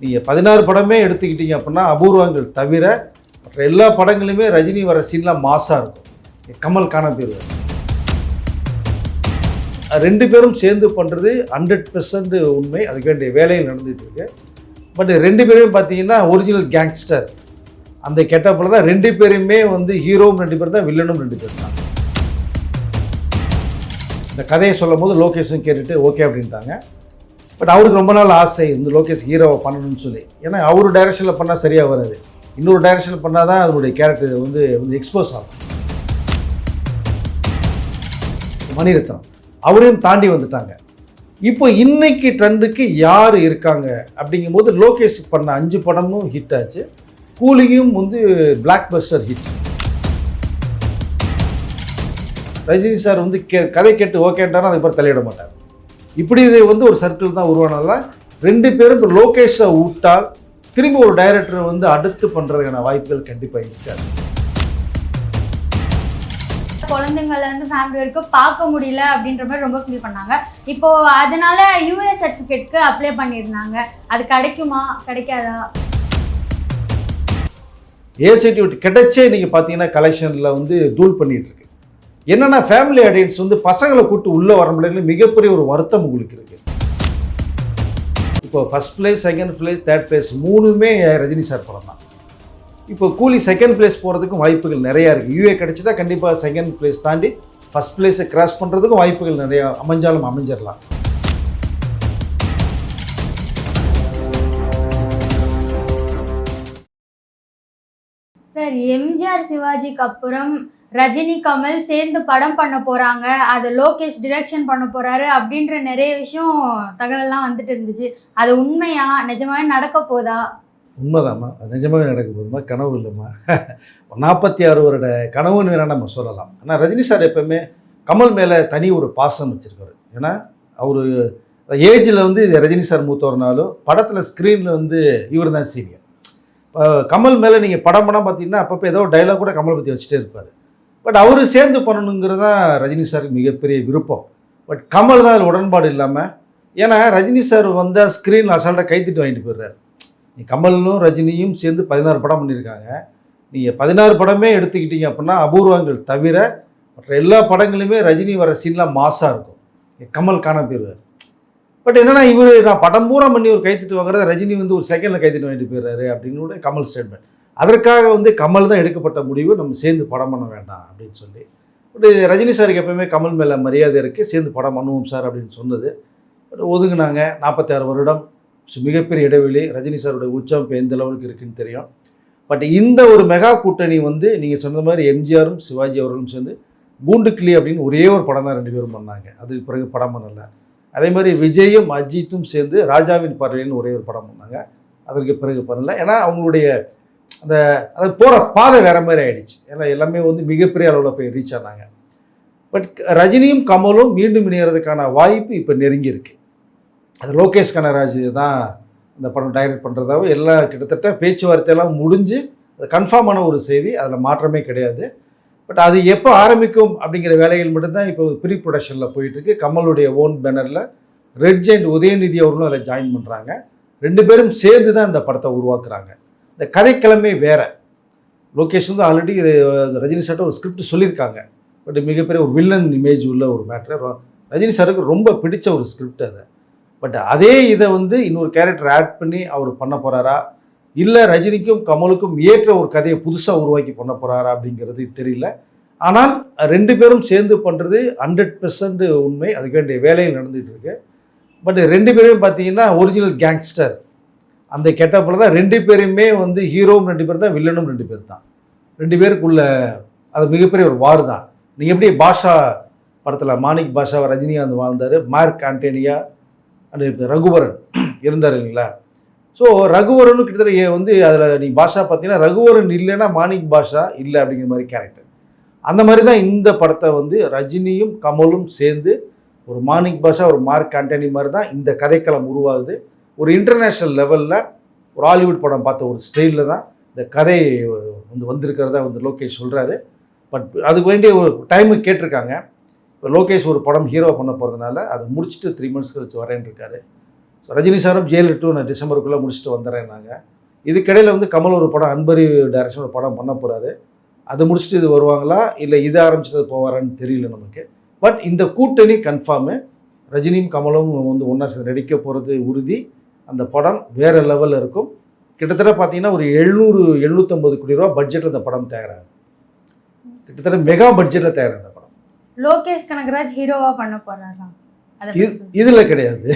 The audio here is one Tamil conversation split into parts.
நீங்கள் 16 படமே எடுத்துக்கிட்டீங்க அப்படின்னா அபூர்வங்கள் தவிர மற்ற எல்லா படங்களுமே ரஜினி வர சீன்லாம் மாசாக இருக்கும். கமல் காண போயிருவார். 2 பேரும் சேர்ந்து பண்ணுறது 100% உண்மை. அதுக்கு வேண்டிய வேலைகள் நடந்துகிட்டு இருக்கு. பட் 2 பேருமே பார்த்தீங்கன்னா ஒரிஜினல் கேங்ஸ்டர் அந்த கெட்டப்பில் தான் 2 பேருமே வந்து ஹீரோவும் 2 பேர் தான், வில்லனும் 2 பேர் தான். இந்த கதையை சொல்லும் போது லோகேஷும் கேட்டுட்டு ஓகே அப்படின்ட்டாங்க. பட் அவருக்கு ரொம்ப நாள் ஆசை இந்த லோகேஷ் ஹீரோவை பண்ணணும்னு சொல்லி. ஏன்னா அவர் டைரக்ஷனில் பண்ணால் சரியாக வராது, இன்னொரு டைரக்ஷனில் பண்ணால் தான் அதனுடைய கேரக்டர் வந்து எக்ஸ்போஸ் ஆகும். மணிரத்னம் அவரையும் தாண்டி வந்துட்டாங்க. இப்போ இன்னைக்கு ட்ரெண்டுக்கு யார் இருக்காங்க அப்படிங்கும்போது லோகேஷ் பண்ண 5 படமும் ஹிட் ஆச்சு. கூலியும் வந்து black Bastar hit. Rajini sir வந்து கதை கேட்டு ஓகேன்ட்டாரும் அதுக்கப்புறம் தலையிட மாட்டார். இப்படி இது வந்து ஒரு சர்க்கிள் தான் உருவானதுதான். 2 பேரும் இப்போ லோகேஷை விட்டால் திரும்பி ஒரு டைரக்டர் வந்து அடுத்து பண்ணுறதுக்கான வாய்ப்புகள் கண்டிப்பாக இருக்காது. குழந்தைங்கள வந்து ஃபேமிலி வரைக்கும் பார்க்க முடியல அப்படின்ற மாதிரி ரொம்ப ஃபீல் பண்ணாங்க. இப்போ அதனால யூஏ சர்டிஃபிகேட்க்கு அப்ளை பண்ணியிருந்தாங்க. அது கிடைக்குமா கிடைக்காதா? ஏ சர்டிஃபிகேட் கிடைச்சே நீங்கள் பார்த்தீங்கன்னா கலெக்ஷனில் வந்து தூள் பண்ணிகிட்டு இருக்கு. என்னென்னா ஃபேமிலி ஆடியன்ஸ் வந்து பசங்களை கூப்பிட்டு உள்ளே வர முடியல, மிகப்பெரிய ஒரு வருத்தம் உங்களுக்கு இருக்குது. இப்போ first place, second place, third place 3மே ரஜினி சார் படம் தான். இப்போ கூலி செகண்ட் பிளேஸ் போகிறதுக்கும் வாய்ப்புகள் நிறையா இருக்குது. யூஏ கிடச்சிட்டா கண்டிப்பாக செகண்ட் பிளேஸ் தாண்டி ஃபஸ்ட் பிளேஸை கிராஸ் பண்ணுறதுக்கும் வாய்ப்புகள் நிறையா அமைஞ்சிடலாம். சார், எம்ஜிஆர் சிவாஜிக்கு அப்புறம் ரஜினி கமல் சேர்ந்து படம் பண்ண போகிறாங்க, அது லோகேஷ் டிரெக்ஷன் பண்ண போகிறாரு அப்படின்ற நிறைய விஷயம் தகவல்லாம் வந்துட்டு இருந்துச்சு. அது உண்மையா? நிஜமாவே நடக்க போதா? உண்மைதாம்மா, அது நிஜமாவே நடக்க போதுமா, கனவு இல்லைம்மா. 46 வருட கனவுன்னு வேணால் நம்ம சொல்லலாம். ஆனால் ரஜினி சார் எப்போவுமே கமல் மேலே தனி ஒரு பாசம் வச்சுருக்காரு. ஏன்னா அவர் ஏஜில் வந்து ரஜினி சார் மூத்தவர்னாலும் படத்தில் ஸ்க்ரீனில் வந்து இவர் தான் சீனியர். கமல் மேலே நீங்கள் படம் பார்த்தீங்கன்னா அப்பப்போ ஏதோ டைலாக் கூட கமலை பற்றி வச்சுட்டே இருப்பார். பட் அவர் சேர்ந்து பண்ணணுங்கிறது தான் ரஜினி சாருக்கு மிகப்பெரிய விருப்பம். பட் கமல் தான் அதில் உடன்பாடு இல்லாமல், ஏன்னா ரஜினி சார் வந்தால் ஸ்க்ரீனில் அசால்ட்டாக கைத்திட்டு வாங்கிட்டு போயிடுறாரு. கமலும் ரஜினியும் சேர்ந்து 16 படம் பண்ணியிருக்காங்க. நீங்கள் 16 படமே எடுத்துக்கிட்டீங்க அப்படின்னா அபூர்வங்கள் தவிர மற்ற எல்லா படங்களுமே ரஜினி வர சீன்லாம் மாசாக இருக்கும். கமல் காண போயிடுவார். பட் என்னென்னா இவர் நான் படம் பூரா பண்ணி ஒரு கைத்திட்டு வாங்குறத ரஜினி வந்து ஒரு செகண்டில் கைத்திட்டு வாங்கிட்டு போயிடுறாரு அப்படின்னு கூட கமல் ஸ்டேட்மெண்ட். அதற்காக வந்து கமல் தான் எடுக்கப்பட்ட முடிவு, நம்ம சேர்ந்து படம் பண்ண வேண்டாம் அப்படின்னு சொல்லி. பட் ரஜினி சாருக்கு எப்போயுமே கமல் மேலே மரியாதை இருக்குது, சேர்ந்து படம் பண்ணுவோம் சார் அப்படின்னு சொன்னது. பட் ஒதுங்கினாங்க. 46 வருடம் மிகப்பெரிய இடைவெளி. ரஜினி சாருடைய உச்சம் இப்போ எந்த லெவலுக்கு இருக்குதுன்னு தெரியும். பட் இந்த ஒரு மெகா கூட்டணி வந்து நீங்கள் சொன்ன மாதிரி எம்ஜிஆரும் சிவாஜி அவர்களும் சேர்ந்து கூண்டுக்கிளி அப்படின்னு ஒரே ஒரு படம் தான் 2 பேரும் பண்ணாங்க. அதுக்கு பிறகு படம் பண்ணலை. அதே மாதிரி விஜயும் அஜித்தும் சேர்ந்து ராஜாவின் பார்வையில்னு ஒரே ஒரு படம் பண்ணாங்க. அதற்கு பிறகு பண்ணலை. ஏன்னா அவங்களுடைய அது போகிற பாதை வேறு மாதிரி ஆகிடுச்சு. ஏன்னா எல்லாமே வந்து மிகப்பெரிய அளவில் போய் ரீச் ஆனாங்க. பட் ரஜினியும் கமலும் மீண்டும் இணையறதுக்கான வாய்ப்பு இப்போ நெருங்கி இருக்கு. அது லோகேஷ் கனகராஜ் தான் இந்த படம் டைரக்ட் பண்ணுறதாகவும் எல்லாம் கிட்டத்தட்ட பேச்சுவார்த்தையெல்லாம் முடிஞ்சு அது கன்ஃபார்மான ஒரு செய்தி, அதில் மாற்றமே கிடையாது. பட் அது எப்போ ஆரம்பிக்கும் அப்படிங்கிற வேலைகள் மட்டும்தான் இப்போ ப்ரீ ப்ரொடக்ஷனில் போயிட்டுருக்கு. கமலுடைய ஓன் பேனரில் ரெட் ஜெயண்ட் உதயநிதி அவர்களும் அதில் ஜாயின் பண்ணுறாங்க. 2 பேரும் சேர்ந்து தான் இந்த படத்தை உருவாக்குறாங்க. இந்த கதைக்கிழமை வேறு. லோகேஷ் வந்து ஆல்ரெடி ரஜினி சார்ட்ட ஒரு ஸ்கிரிப்ட் சொல்லியிருக்காங்க. பட் மிகப்பெரிய ஒரு வில்லன் இமேஜ் உள்ள ஒரு மேட்ரு. ரஜினி சாருக்கு ரொம்ப பிடிச்ச ஒரு ஸ்கிரிப்ட் அது. பட் அதே இதை வந்து இன்னொரு கேரக்டர் ஆட் பண்ணி அவர் பண்ண போகிறாரா, இல்லை ரஜினிக்கும் கமலுக்கும் ஏற்ற ஒரு கதையை புதுசாக உருவாக்கி பண்ண போகிறாரா அப்படிங்கிறது தெரியல. ஆனால் 2 பேரும் சேர்ந்து பண்ணுறது 100% உண்மை. அதுக்கு வேண்டிய வேலைகள் நடந்துகிட்டு இருக்கு. பட் 2 பேரும் பார்த்தீங்கன்னா ஒரிஜினல் கேங்ஸ்டர் அந்த கெட்டப்பில் தான். 2 பேருமே வந்து ஹீரோவும் 2 பேர் தான், வில்லனும் 2 பேர் தான். 2 பேருக்குள்ள அது மிகப்பெரிய ஒரு வார் தான். நீங்கள் எப்படி பாஷா படத்தில் மாணிக் பாஷா ரஜினிகாந்த் வாழ்ந்தார், மார்க் ஆண்டனியா அண்ட் ரகுவரன் இருந்தார் இல்லைங்களா. ஸோ ரகுவரனும் கிட்டத்தட்ட வந்து அதில் நீ பாஷா பார்த்தீங்கன்னா ரகுவரன் இல்லைன்னா மாணிக் பாஷா இல்லை அப்படிங்கிற மாதிரி கேரக்டர். அந்த மாதிரி தான் இந்த படத்தை வந்து ரஜினியும் கமலும் சேர்ந்து ஒரு மாணிக் பாஷா ஒரு மார்க் ஆண்டனி மாதிரி தான் இந்த கதைக்களம் உருவாகுது. ஒரு இன்டர்நேஷ்னல் லெவலில் ஒரு ஹாலிவுட் படம் பார்த்த ஒரு ஸ்டைலில் தான் இந்த கதை வந்து வந்திருக்கிறதா வந்து லோகேஷ் சொல்கிறாரு. பட் அதுக்கு வேண்டிய ஒரு டைமுக்கு கேட்டிருக்காங்க. இப்போ லோகேஷ் ஒரு படம் ஹீரோ பண்ண போகிறதுனால அதை முடிச்சுட்டு 3 months கழிச்சு வரேன்னு இருக்காரு. ரஜினி சாரும் ஜெயில் 2 நான் டிசம்பருக்குள்ளே முடிச்சுட்டு வந்துடுறேன்னாங்க. இதுக்கிடையில் வந்து கமல் ஒரு படம் அன்பரி டைரக்ஷன் ஒரு படம் பண்ண போகிறாரு. அதை முடிச்சுட்டு இது வருவாங்களா இல்லை இதை ஆரம்பிச்சது போவாரான்னு தெரியல நமக்கு. பட் இந்த கூட்டணி கன்ஃபார்மு. ரஜினியும் கமலும் வந்து ஒன்றா சேர்ந்து நடிக்க போகிறது உறுதி. அந்த படம் வேறு லெவலில் இருக்கும். கிட்டத்தட்ட பார்த்தீங்கன்னா ஒரு 700-750 கோடி ரூபா பட்ஜெட்டில் இந்த படம் தயாராகுது. கிட்டத்தட்ட மெகா பட்ஜெட்டில் தயாராகுது அந்த படம். லோகேஷ் கனகராஜ் ஹீரோவா பண்ண போறாராம். இதுல கிடையாது,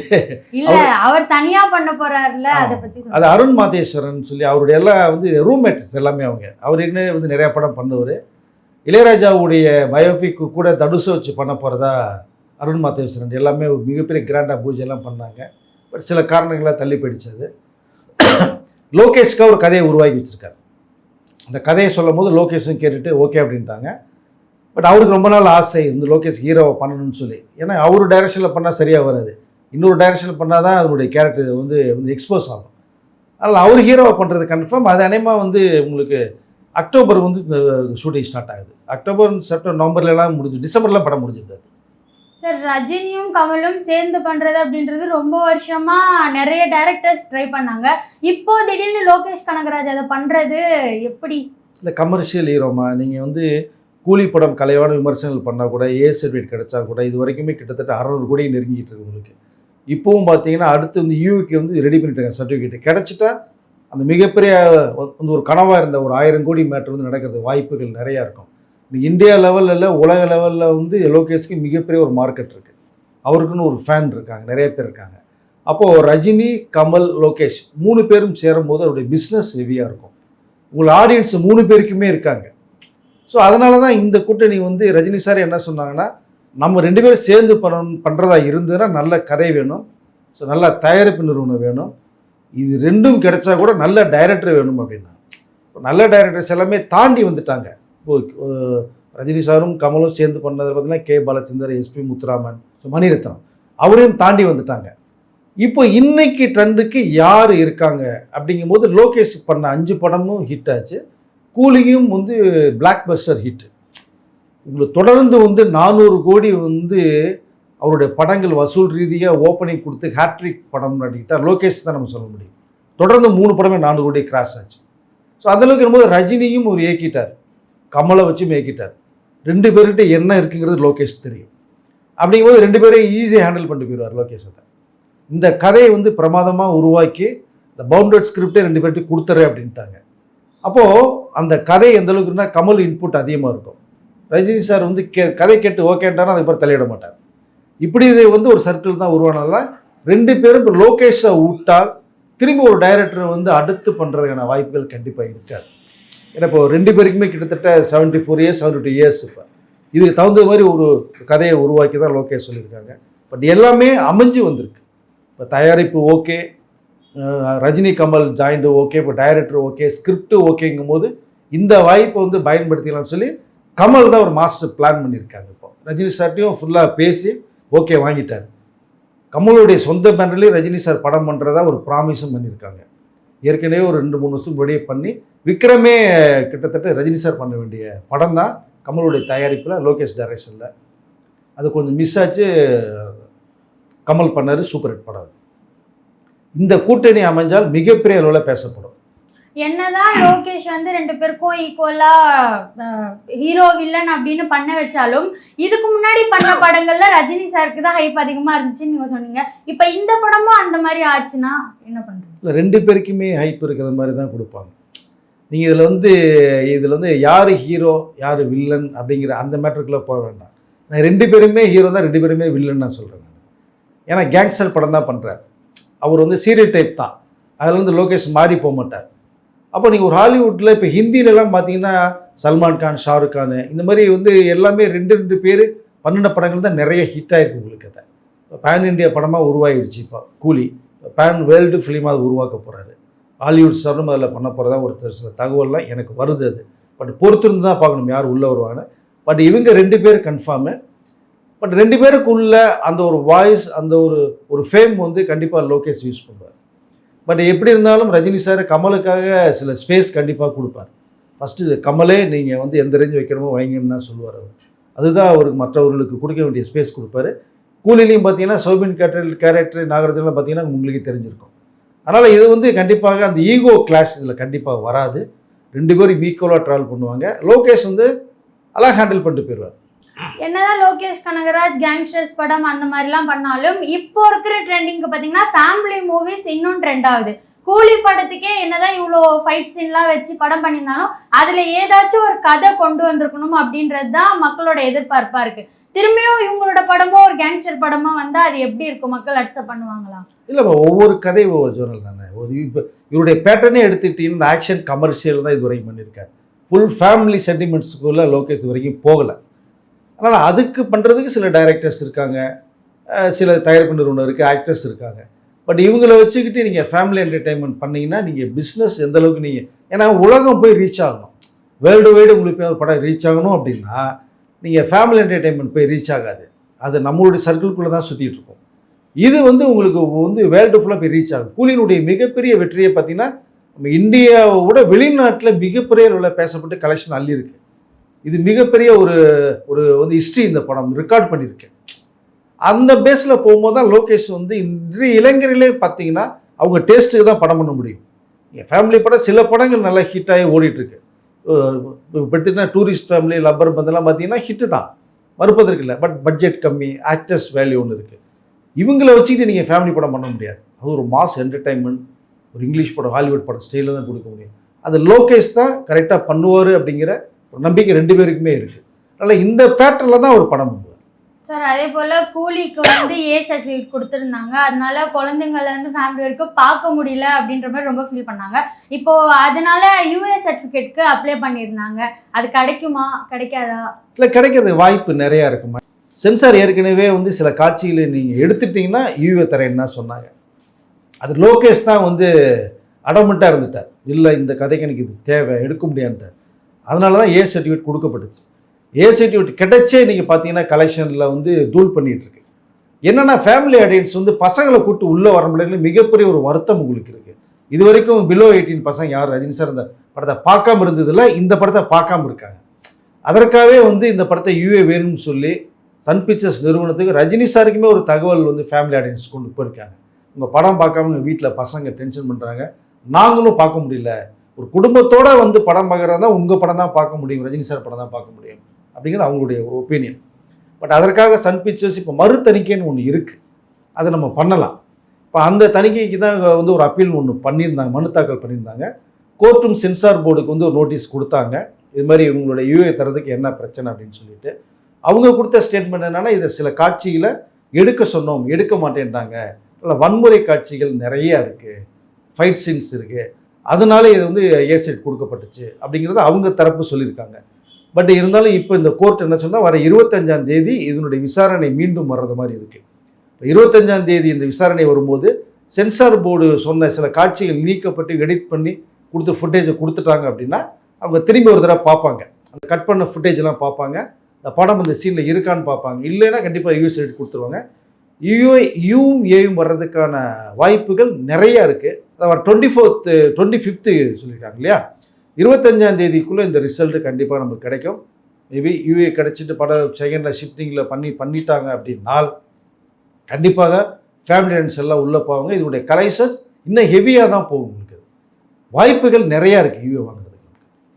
இல்ல அவர் தனியா பண்ண போறாருல, அதை பத்தி அது அருண் மாதேஸ்வரன் சொல்லி அவருடைய எல்லாம் வந்து ரூம்மேட்ஸ் எல்லாமே அவர் என்ன வந்து நிறைய படம் பண்ணுவார். இளையராஜாவுடைய பயோபிக் கூட தடுசை வச்சு பண்ண போகிறதா அருண் மாதேஸ்வரன் எல்லாமே ஒரு மிகப்பெரிய கிராண்டாக பூஜையெல்லாம் பண்ணாங்க. பட் சில காரணங்களாக தள்ளி போயிடுச்சது. லோகேஷ்க்காக ஒரு கதையை உருவாக்கி வச்சுருக்காரு. அந்த கதையை சொல்லும் போது லோகேஷும் கேட்டுட்டு ஓகே அப்படின்ட்டாங்க. பட் அவருக்கு ரொம்ப நாள் ஆசை இந்த லோகேஷ் ஹீரோவை பண்ணணும்னு சொல்லி. ஏன்னா அவர் டைரக்ஷனில் பண்ணால் சரியாக வராது, இன்னொரு டைரக்ஷனில் பண்ணால் தான் அதனுடைய கேரக்டர் வந்து எக்ஸ்போஸ் ஆகும். அதனால் அவர் ஹீரோவை பண்ணுறது கன்ஃபார்ம். அது அநேகமாக வந்து உங்களுக்கு அக்டோபர் வந்து இந்த ஷூட்டிங் ஸ்டார்ட் ஆகுது. அக்டோபர், செப்டம்பர், நவம்பர்லாம் முடிஞ்சு, டிசம்பர்லாம் படம் முடிஞ்சிருக்காது. சார், ரஜினியும் கமலும் சேர்ந்து பண்றது அப்படின்றது ரொம்ப வருஷமா நிறைய டைரக்டர்ஸ் ட்ரை பண்ணாங்க. இப்போ திடீர்னு லோகேஷ் கனகராஜ் அதை பண்றது எப்படி? இல்லை கமர்ஷியல் ஹீரோமா, நீங்கள் வந்து கூலி படம் கலைவான விமர்சனங்கள் பண்ணால் கூட ஏ சர்டிஃபிகேட் கிடைச்சா கூட இது வரைக்குமே கிட்டத்தட்ட 600 கோடி நெருங்கிட்டு இருக்கு உங்களுக்கு. இப்போவும் பார்த்தீங்கன்னா அடுத்து வந்து யூக்கு வந்து ரெடி பண்ணிட்டு சர்டிஃபிகேட் கிடைச்சிட்டா அந்த மிகப்பெரிய வந்து ஒரு கனவாக இருந்த ஒரு 1000 கோடி மேட்ரு வந்து நடக்கிறது வாய்ப்புகள் நிறையா இருக்கும். இந்தியா லெவலில் உலக லெவலில் வந்து லோகேஷ்க்கு மிகப்பெரிய ஒரு மார்க்கெட் இருக்குது. அவருக்குன்னு ஒரு ஃபேன் இருக்காங்க, நிறைய பேர் இருக்காங்க. அப்போது ரஜினி, கமல், லோகேஷ் 3 பேரும் சேரும்போது அவருடைய பிஸ்னஸ் ஹெவியாக இருக்கும். உங்கள் ஆடியன்ஸ் 3 பேருக்குமே இருக்காங்க. ஸோ அதனால தான் இந்த கூட்டணி வந்து ரஜினி சார் என்ன சொன்னாங்கன்னா, நம்ம 2 பேரும் சேர்ந்து பண்ணுறதா இருந்ததுன்னா நல்ல கதை வேணும், ஸோ நல்ல தயாரிப்பு நிறுவனம் வேணும், இது 2ம் கிடைச்சா கூட நல்ல டைரக்டர் வேணும் அப்படின்னா. நல்ல டைரக்டர்ஸ் எல்லாமே தாண்டி வந்துட்டாங்க. இப்போ ரஜினி சாரும் கமலும் சேர்ந்து பண்ணது பார்த்தீங்கன்னா K Balachander, SP Muthuraman, so Mani Ratnam அவரையும் தாண்டி வந்துட்டாங்க. இப்போ இன்னைக்கு ட்ரெண்டுக்கு யார் இருக்காங்க அப்படிங்கும்போது லோகேஷ் பண்ண 5 படமும் ஹிட் ஆச்சு. கூலியும் வந்து பிளாக் பஸ்டர் ஹிட். உங்களுக்கு தொடர்ந்து வந்து 400 கோடி வந்து அவருடைய படங்கள் வசூல் ரீதியாக ஓப்பனிங் கொடுத்து ஹேட்ரிக் படம் நடிக்கிட்டால் லோகேஷ் தான் நம்ம சொல்ல முடியும். தொடர்ந்து 3 படமே 400 கோடி கிராஸ் ஆச்சு. ஸோ அந்தளவுக்கு இருக்கும்போது ரஜினியும் ஒரு இயக்கிட்டார், கமலை வச்சும் இயக்கிட்டார். 2 பேர்கிட்ட என்ன இருக்குங்கிறது லோகேஷ் தெரியும். அப்படிங்கும்போது 2 பேரையும் ஈஸியாக ஹேண்டில் பண்ணிட்டு போயிடுவார் லோகேஷ். இந்த கதையை வந்து பிரமாதமாக உருவாக்கி இந்த பவுண்டட் ஸ்கிரிப்டே 2 பேர்கிட்ட கொடுத்துறேன் அப்படின்ட்டாங்க. அப்போது அந்த கதை எந்த அளவுக்குன்னா கமல் இன்புட் அதிகமாக இருக்கும். ரஜினி சார் வந்து கதை கேட்டு ஓகேன்ட்டாரும் அதுக்கப்புறம் தலையிட மாட்டார். இப்படி இது வந்து ஒரு சர்க்கிள் தான் உருவானதுதான். 2 பேரும் இப்போ லோகேஷை விட்டால் திரும்பி ஒரு டைரக்டர் வந்து அடுத்து பண்ணுறதுக்கான வாய்ப்புகள் கண்டிப்பாக இருக்காது. ஏன்னா இப்போ 2 பேருக்குமே கிட்டத்தட்ட 74 இயர்ஸ் 72 இயர்ஸ். இப்போ இதுக்கு தகுந்த மாதிரி ஒரு கதையை உருவாக்கி தான் லோகேஷ் சொல்லியிருக்காங்க. பட் எல்லாமே அமைஞ்சு வந்திருக்கு. இப்போ தயாரிப்பு okay, Rajini Kamal joint okay, இப்போ டைரக்டர் ஓகே, ஸ்கிரிப்ட் ஓகேங்கும் போது இந்த வாய்ப்பை வந்து பயன்படுத்திக்கலாம்னு சொல்லி கமல் தான் ஒரு மாஸ்டர் பிளான் பண்ணியிருக்காங்க. இப்போ ரஜினி சார்ட்டையும் ஃபுல்லாக பேசி ஓகே வாங்கிட்டார். கமலுடைய சொந்த பேனர்லேயே ரஜினி சார் படம் பண்ணுறதா ஒரு ப்ராமிஸும் பண்ணியிருக்காங்க. ஏற்கனவே ஒரு 2-3 வருஷம் முன்னாடியே பண்ணி விக்ரமே கிட்டத்தட்ட ரஜினி சார் பண்ண வேண்டிய படம் தான் கமலுடைய தயாரிப்பில் லோகேஷ் டைரக்ஷனில். அது கொஞ்சம் மிஸ் ஆச்சு. கமல் பண்ணார், சூப்பர் ஹிட் படம். இந்த கூட்டணி அமைஞ்சால் மிகப்பெரிய அளவில் பேசப்படும். என்னதான் லோகேஷ் வந்து 2 பேருக்கும் ஈக்குவலா ஹீரோ வில்லன் அப்படின்னு பண்ண வச்சாலும் இதுக்கு முன்னாடி பண்ண படங்கள்ல ரஜினி சாருக்கு தான் ஹைப் அதிகமா இருந்துச்சுன்னு நீங்க சொன்னீங்க. இப்ப இந்த படமும் அந்த மாதிரி ஆச்சுன்னா என்ன பண்றீங்க? இல்லை 2 பேருக்குமே ஹைப் இருக்கிற மாதிரி தான் கொடுப்பாங்க. நீங்கள் இதில் வந்து யார் ஹீரோ யார் வில்லன் அப்படிங்கிற அந்த மேட்டருக்குள்ளே போக வேண்டாம். நான் 2 பேருமே ஹீரோ தான், 2 பேருமே வில்லன் நான் சொல்கிறேன். ஏன்னா கேங்ஸ்டர் படம் தான் பண்ணுறாரு. அவர் வந்து சீரியல் டைப் தான். அதில் வந்து லோகேஷ் மாறி போக மாட்டார். அப்போ நீங்கள் ஒரு ஹாலிவுட்டில் இப்போ ஹிந்திலெலாம் பார்த்தீங்கன்னா சல்மான் கான், ஷாருக் கான் இந்த மாதிரி வந்து எல்லாமே 2 பேர் 12 படங்கள் தான் நிறைய ஹிட் ஆகிருக்கு உங்களுக்கு. அதை இப்போ பேன் இண்டியா படமாக உருவாகிடுச்சு. இப்போ கூலி பேன் வேர்ல்டு ஃபிலிமாக அது உருவாக்க போகிறாரு. ஹாலிவுட் ஸ்டாரும் அதில் பண்ண போகிறதா ஒரு சில தகவல்லாம் எனக்கு வருது. அது பட் பொறுத்திருந்து தான் பார்க்கணும் யார் உள்ளே வருவாங்க. பட் இவங்க 2 பேர் கன்ஃபார்மு. பட் 2 பேருக்குள்ள அந்த ஒரு வாய்ஸ், அந்த ஒரு ஃபேம் வந்து கண்டிப்பாக லோகேஷ் யூஸ் பண்ணுவார். பட் எப்படி இருந்தாலும் ரஜினி சார் கமலுக்காக சில ஸ்பேஸ் கண்டிப்பாக கொடுப்பார். ஃபஸ்ட்டு கமலே நீங்கள் வந்து எந்த ரேஞ்ச் வைக்கணுமோ வைங்கன்னு தான் சொல்லுவார் அவர். அதுதான் அவருக்கு மற்றவர்களுக்கு கொடுக்க வேண்டிய ஸ்பேஸ் கொடுப்பாரு. கூலிலையும் பார்த்தீங்கன்னா சோபின் கேரக்டர் நாகார்ஜுனெலாம் பார்த்தீங்கன்னா உங்களுக்கு தெரிஞ்சிருக்கும். அதனால் இது வந்து கண்டிப்பாக அந்த ஈகோ கிளாஷ் இதில் கண்டிப்பாக வராது. 2 பேரும் ஈக்குவலாக ட்ராவல் பண்ணுவாங்க. லோகேஷ் வந்து அழகாக ஹேண்டில் பண்ணிட்டு போயிடுவார். என்னதான் லோகேஷ் கனகராஜ் கேங்ஸ்டர்ஸ் படம் அந்த மாதிரிலாம் பண்ணாலும் இப்போ இருக்கிற ட்ரெண்டிங்க்கு பார்த்தீங்கன்னா ஃபேமிலி மூவிஸ் இன்னும் ட்ரெண்ட் ஆகுது. கூலி படத்துக்கே என்னதான் இவ்வளோ ஃபைட் சீன்லாம் வச்சு படம் பண்ணியிருந்தாலும் அதில் ஏதாச்சும் ஒரு கதை கொண்டு வந்திருக்கணும் அப்படின்றது தான் மக்களோட எதிர்பார்ப்பாக இருக்குது. திரும்பியும் இவங்களோட படமோ ஒரு கேங்ஸ்டர் படமோ வந்தால் அது எப்படி இருக்கும்? மக்கள் அக்செப்ட் பண்ணுவாங்களா? இல்லைம்மா, ஒவ்வொரு கதை ஒவ்வொரு ஜோனல் தானே. இப்போ இவருடைய பேட்டர்னே எடுத்துக்கிட்டீங்கன்னா இந்த ஆக்ஷன் கமர்ஷியல் தான் இது வரைக்கும் பண்ணியிருக்காரு. ஃபுல் ஃபேமிலி சென்டிமெண்ட்ஸுக்குள்ளே லோகேஷ் இது வரைக்கும் போகலை. அதனால் அதுக்கு பண்ணுறதுக்கு சில டைரக்டர்ஸ் இருக்காங்க, சில தயாரிப்பு நிறுவனம் இருக்குது, ஆக்டர்ஸ் இருக்காங்க. பட் இவங்களை வச்சுக்கிட்டு நீங்கள் ஃபேமிலி என்டர்டெயின்மெண்ட் பண்ணிங்கன்னா நீங்கள் பிஸ்னஸ் எந்த அளவுக்கு நீங்கள், ஏன்னா உலகம் போய் ரீச் ஆகணும், வேர்ல்டு வைடு உங்களுக்கு போய் ஒரு படம் ரீச் ஆகணும் அப்படின்னா நீங்கள் ஃபேமிலி என்டர்டெயின்மெண்ட் போய் ரீச் ஆகாது. அது நம்மளுடைய சர்க்கிள்குள்ளே தான் சுற்றிட்டு இருக்கும். இது வந்து உங்களுக்கு வந்து வேர்ல்டு ஃபுல்லாக போய் ரீச் ஆகும். கூலியினுடைய மிகப்பெரிய வெற்றியை பார்த்தீங்கன்னா நம்ம இந்தியாவோட வெளிநாட்டில் மிகப்பெரிய அளவில் பேசப்பட்டு கலெக்ஷன் அள்ளியிருக்கு. இது மிகப்பெரிய ஒரு ஒரு வந்து ஹிஸ்ட்ரி இந்த படம் ரெக்கார்ட் பண்ணியிருக்கேன். அந்த பேஸில் போகும்போது தான் லோகேஷ் வந்து இன்றைய இளைஞர்களே பார்த்தீங்கன்னா அவங்க டேஸ்ட்டுக்கு தான் படம் பண்ண முடியும். என் ஃபேமிலி படம் சில படங்கள் நல்லா ஹிட்டாகி ஓடிட்டுருக்கு. எடுத்துக்கிட்டா டூரிஸ்ட் ஃபேமிலி, லப்பர் பந்தெல்லாம் பார்த்தீங்கன்னா ஹிட்டு தான், மறுப்பதற்கு இல்லை. பட் பட்ஜெட் கம்மி, ஆக்டர்ஸ் வேல்யூ ஒன்று இருக்குது. இவங்களை வச்சுக்கிட்டு நீங்கள் ஃபேமிலி படம் பண்ண முடியாது. அது ஒரு மாஸ் என்டர்டைன்மெண்ட், ஒரு இங்கிலீஷ் படம், ஹாலிவுட் படம் ஸ்டைலில் தான் கொடுக்க முடியும். அது லோகேஷ் தான் கரெக்டாக பண்ணுவார் அப்படிங்கிற ஒரு நம்பிக்கை 2 பேருக்குமே இருக்குது. அதனால் இந்த பேட்டர்னில் தான் ஒரு படம் பண்ணுவார் சார். அதே போல் கூலிக்கு வந்து ஏ சர்டிஃபிகேட் கொடுத்துருந்தாங்க, அதனால குழந்தைங்கள வந்து ஃபேமிலி வரைக்கும் பார்க்க முடியல அப்படின்ற மாதிரி ரொம்ப ஃபீல் பண்ணாங்க. இப்போது அதனால யூஏ சர்டிஃபிகேட்க்கு அப்ளை பண்ணியிருந்தாங்க. அது கிடைக்குமா, கிடைக்காதா? இல்லை, கிடைக்கிறது வாய்ப்பு நிறையா இருக்குமா. சென்சார் ஏற்கனவே வந்து சில காட்சிகளை நீங்கள் எடுத்துட்டிங்கன்னா யூஏ தரேன்னு தான் சொன்னாங்க. அது லோகேஷ் தான் வந்து அடமெண்ட்டாக இருந்துட்டார். இல்லை, இந்த கதைக்கு எனக்கு இது தேவை, எடுக்க முடியாதுட்டார். அதனால தான் ஏ சர்டிஃபிகேட் கொடுக்கப்பட்டுச்சு. ஏ சர்டிஃபிகேட் கிடைச்சே நீங்கள் பார்த்தீங்கன்னா கலெக்ஷனில் வந்து தூள் பண்ணிகிட்ருக்கு. என்னென்னா ஃபேமிலி ஆடியன்ஸ் வந்து பசங்களை கூப்பிட்டு உள்ளே வர முடியல, மிகப்பெரிய ஒரு வருத்தம் உங்களுக்கு இருக்குது. இது வரைக்கும் பிலோ 18 பசங்க யார் ரஜினி சார் இந்த படத்தை பார்க்காம இருந்ததில்ல, இந்த படத்தை பார்க்காம இருக்காங்க. அதற்காகவே வந்து இந்த படத்தை யூஏ வேணும்னு சொல்லி சன் பிக்சர்ஸ் நிறுவனத்துக்கு ரஜினி சாருக்குமே ஒரு தகவல் வந்து ஃபேமிலி ஆடியன்ஸ் கொண்டு போயிருக்காங்க. உங்கள் படம் பார்க்காம உங்கள் வீட்டில் பசங்க டென்ஷன் பண்ணுறாங்க, நாங்களும் பார்க்க முடியல, ஒரு குடும்பத்தோடு வந்து படம் பார்க்குறதா உங்கள் படம் தான் பார்க்க முடியும், ரஜினி சார் படம் தான் பார்க்க முடியும் அப்படிங்கிறது அவங்களுடைய ஒரு ஒப்பீனியன். பட் அதற்காக சன் பிக்சர்ஸ் இப்போ மறு தணிக்கைன்னு ஒன்று இருக்குது, அதை நம்ம பண்ணலாம். இப்போ அந்த தணிக்கைக்கு தான் வந்து ஒரு அப்பீல் ஒன்று பண்ணியிருந்தாங்க, மனு தாக்கல் பண்ணியிருந்தாங்க. கோர்ட்டும் சென்சார் போர்டுக்கு வந்து ஒரு நோட்டீஸ் கொடுத்தாங்க, இது மாதிரி இவங்களுடைய யூஏ தரதுக்கு என்ன பிரச்சனை அப்படின்னு சொல்லிட்டு. அவங்க கொடுத்த ஸ்டேட்மெண்ட் என்னென்னா, இதை சில காட்சிகளை எடுக்க சொன்னோம், எடுக்க மாட்டேன்ட்டாங்க, இல்லை வன்முறை காட்சிகள் நிறையா இருக்குது, ஃபைட் சீன்ஸ் இருக்குது, அதனால இது வந்து ஏ சர்டிஃபிகேட் கொடுக்கப்பட்டுச்சு அப்படிங்கிறத அவங்க தரப்பு சொல்லியிருக்காங்க. பட் இருந்தாலும் இப்போ இந்த கோர்ட் என்ன சொன்னால், வர 25ஆம் தேதி இதனுடைய விசாரணை மீண்டும் வர்றது மாதிரி இருக்குது. இப்போ 25ஆம் தேதி இந்த விசாரணை வரும்போது சென்சார் போர்டு சொன்ன சில காட்சிகள் நீக்கப்பட்டு எடிட் பண்ணி கொடுத்து ஃபுட்டேஜை கொடுத்துட்டாங்க அப்படின்னா அவங்க திரும்பி ஒரு தடவை பார்ப்பாங்க, அந்த கட் பண்ண ஃபுட்டேஜெலாம் பார்ப்பாங்க, இந்த படம் இந்த சீனில் இருக்கான்னு பார்ப்பாங்க. இல்லைன்னா கண்டிப்பாக யூஎஸ் சர்டிஃபிகேட் கொடுத்துருவாங்க. யூஏயும் வர்றதுக்கான வாய்ப்புகள் நிறையா இருக்குது. அதாவது 25th சொல்லியிருக்காங்க இல்லையா, 25ஆம் தேதிக்குள்ளே இந்த ரிசல்ட்டு கண்டிப்பாக நமக்கு கிடைக்கும். மேபி யூஏ கிடச்சிட்டு படம் செகண்டில் ஷிஃப்டிங்கில் பண்ணிட்டாங்க அப்படின்னால் கண்டிப்பாக ஃபேமிலி ஆடியன்ஸ் எல்லாம் உள்ளே போவாங்க. இதனுடைய கலெக்ஷன்ஸ் இன்னும் ஹெவியாக தான் போகும். உங்களுக்கு வாய்ப்புகள் நிறையா இருக்குது யூஏ வாங்குறது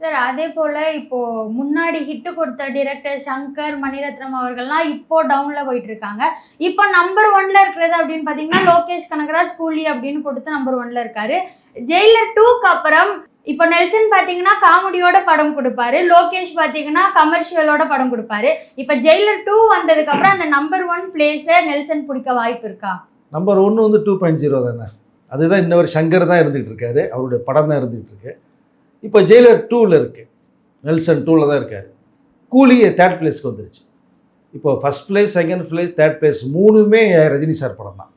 சார். அதே போல் இப்போது முன்னாடி ஹிட்டு கொடுத்த டிரெக்டர் சங்கர், மணிரத்னம் அவர்கள்லாம் இப்போ டவுனில் போயிட்டு இருக்காங்க. இப்போ நம்பர் 1ல் இருக்கிறது அப்படின்னு பார்த்தீங்கன்னா லோகேஷ் கனகராஜ் கூலி அப்படின்னு கொடுத்து நம்பர் 1ல் இருக்காரு. ஜெயிலர் 2க்கு அப்புறம் இப்போ நெல்சன் பார்த்தீங்கன்னா காமெடியோட படம் கொடுப்பாரு, லோகேஷ் பார்த்தீங்கன்னா கமர்ஷியலோட படம் கொடுப்பாரு. இப்போ ஜெயிலர் 2 வந்ததுக்கப்புறம் அந்த நம்பர் 1 பிளேஸை நெல்சன் பிடிக்க வாய்ப்பு இருக்கா? நம்பர் 1 வந்து 2.0 தானே, அதுதான் இன்னொரு சங்கர் தான் இருந்துகிட்டு இருக்காரு, அவருடைய படம் தான் இருந்துகிட்டு இருக்கு. இப்போ ஜெயிலர் 2ல் இருக்குது, நெல்சன் 2ல் தான் இருக்கார். கூலி 3rd பிளேஸ்க்கு வந்துருச்சு. இப்போ first place, second place, 3rd place 3மே ரஜினி சார் படம் தான்.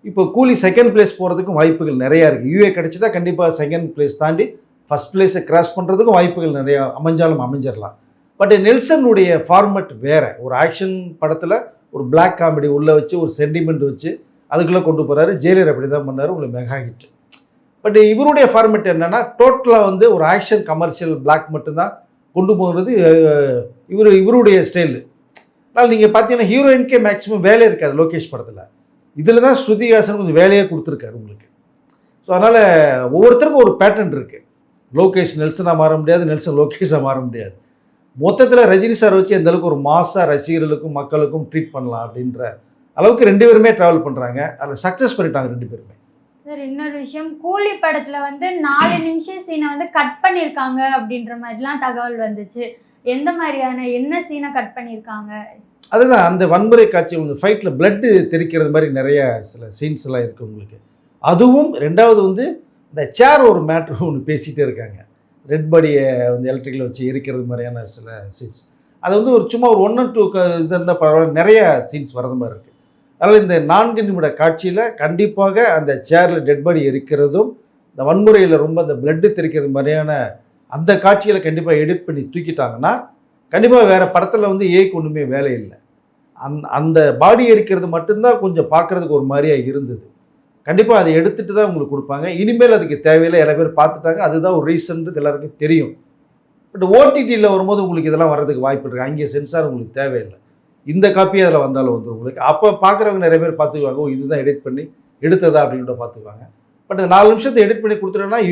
இப்போ கூலி 2nd பிளேஸ் போகிறதுக்கும் வாய்ப்புகள் நிறையா இருக்குது. யூஏ கிடச்சிட்டா கண்டிப்பாக 2nd பிளேஸ் தாண்டி ஃபஸ்ட் பிளேஸை கிராஸ் பண்ணுறதுக்கும் வாய்ப்புகள் நிறையா அமைஞ்சிடலாம். பட் நெல்சனுடைய ஃபார்மட் வேறு. ஒரு ஆக்ஷன் படத்தில் ஒரு பிளாக் காமெடி உள்ளே வச்சு ஒரு சென்டிமெண்ட் வச்சு அதுக்குள்ளே கொண்டு போகிறாரு. ஜெயிலர் அப்படி தான் பண்ணார், உங்களுக்கு மெகா ஹிட். பட் இவருடைய ஃபார்மேட் என்னென்னா டோட்டலாக வந்து ஒரு ஆக்ஷன் கமர்ஷியல் பிளாக் மட்டும்தான் கொண்டு போகிறது இவருடைய ஸ்டைலு. ஆனால் நீங்கள் பார்த்தீங்கன்னா ஹீரோயினுக்கே மேக்ஸிமம் வேலை இருக்காது லோகேஷ் படத்தில். இதில் தான் ஸ்ருதிஹாசன் கொஞ்சம் வேலையே கொடுத்துருக்காரு உங்களுக்கு. ஸோ அதனால் ஒவ்வொருத்தருக்கும் ஒரு பேட்டர்ன் இருக்குது. லோகேஷ் நெல்சனாக மாற முடியாது, நெல்சன் லோகேஷாக மாற முடியாது. மொத்தத்தில் ரஜினி சார் வச்சு எந்த அளவுக்கு ஒரு மாசாக ரசிகர்களுக்கும் மக்களுக்கும் ட்ரீட் பண்ணலாம் அப்படின்ற அளவுக்கு 2 பேருமே ட்ராவல் பண்ணுறாங்க. அதில் சக்ஸஸ் பண்ணிட்டாங்க 2 பேருமே. சார் இன்னொரு விஷயம், கூலி படத்துல வந்து 4 நிமிஷம் சீனை வந்து கட் பண்ணியிருக்காங்க அப்படின்ற மாதிரிலாம் தகவல் வந்துச்சு. எந்த மாதிரியான என்ன சீனை கட் பண்ணியிருக்காங்க? அதுதான் அந்த வன்முறை காட்சி உங்களுக்கு ஃபைட்டில் பிளட்டு தெறிக்கிறது மாதிரி நிறைய சில சீன்ஸ் எல்லாம் இருக்குது உங்களுக்கு. அதுவும் 2வது வந்து இந்த சேர் ஒரு மேட்ரு ஒன்று பேசிகிட்டே இருக்காங்க. ரெட் பாடியை வந்து எலக்ட்ரிக்கில் வச்சு எரிக்கிறது மாதிரியான சில சீன்ஸ். அது வந்து ஒரு சும்மா ஒரு 1 or 2 இது இருந்தால் பரவாயில்ல, நிறைய சீன்ஸ் வரது மாதிரி இருக்குது. அதனால் இந்த 4 நிமிட காட்சியில் கண்டிப்பாக அந்த சேரில் டெட் பாடி எரிக்கிறதும் இந்த வன்முறையில் ரொம்ப அந்த பிளட்டு தெறிக்கிறது மாதிரியான அந்த காட்சிகளை கண்டிப்பாக எடிட் பண்ணி தூக்கிட்டாங்கன்னா கண்டிப்பாக வேறு படத்தில் வந்து ஏக்கு ஒன்றுமே வேலை இல்லை. அந்த பாடி எரிக்கிறது மட்டும்தான் கொஞ்சம் பார்க்குறதுக்கு ஒரு மாதிரியாக இருந்தது. கண்டிப்பாக அதை எடுத்துகிட்டு தான் உங்களுக்கு கொடுப்பாங்க. இனிமேல் அதுக்கு தேவையில்லை, எல்லா பேர் பார்த்துட்டாங்க, அதுதான் ஒரு ரீசன்றது எல்லாருக்கும் தெரியும். பட் ஓடிடியில் வரும்போது உங்களுக்கு இதெல்லாம் வர்றதுக்கு வாய்ப்பு இருக்குது. அங்கே சென்சார் உங்களுக்கு தேவையில்லை, இந்த காப்பியே அதில் வந்தாலும் வந்துடும் உங்களுக்கு. அப்போ பார்க்குறவங்க நிறைய பேர் பார்த்துக்குவாங்க, ஓ இதுதான் எடிட் பண்ணி எடுத்ததா அப்படின்னு பார்த்துக்குவாங்க. பட் 4 நிமிஷத்தை எடிட் பண்ணி கொடுத்துட்டோன்னா